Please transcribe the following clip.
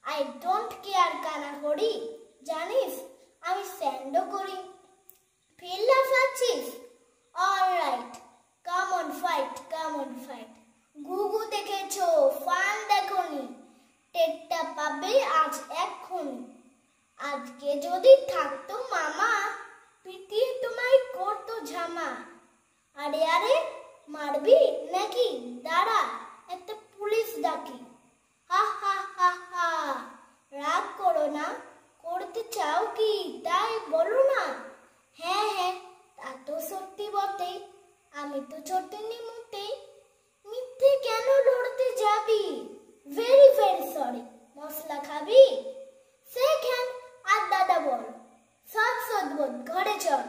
I don't care কানা করি, জানিস আমি স্যান্ডও করি। ফিল লাফাচ্ছিস? Alright, come on fight, come on fight. গুগু দেখেছো, ফান দেখনি, টেটটা পাবে আজ এক্ষুনি। আজকে যদি থাকতো মামা, পিটিয়ে তোমায় করতো ঝামা। আরে আরে মারবি নাকি? দাঁড়া একটা পুলিশ ডাকি। হা হা হা হা, রাগ করো না, করতে চাও কি তাই বলো না। হ্যাঁ হ্যাঁ, তা তো সত্যি বটেই, আমি তো ছোটেনি মোটেই। মিথ্যে কেন লড়তে যাবি? Very very sorry. মশলা খাবি? সেকেন্ড আর দাদা বল, সব সদবোধ ঘরে চল।